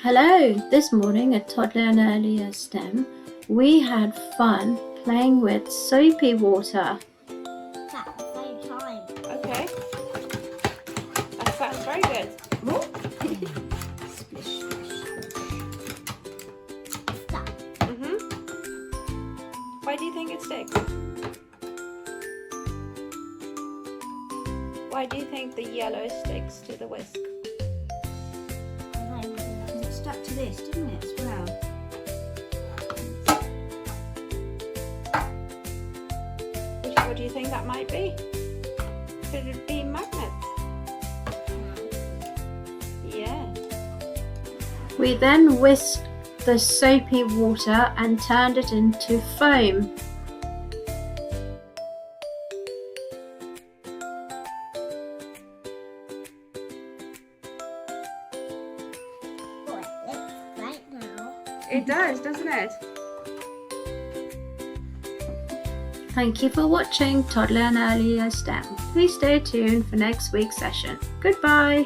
Hello! This morning at Toddler and Earlier STEM, we had fun playing with soapy water. At the same time. Okay. That sounds very good. Splish, splish, splish. Stop. Why do you think it sticks? Why do you think the yellow sticks to the whisk? It stuck to this, didn't it, as well? What do you think that might be? Could it be magnets? Yeah. We then whisked the soapy water and turned it into foam. Oh, it looks great now. It does, doesn't it? Thank you for watching Toddler and Earlier STEM. Please stay tuned for next week's session. Goodbye!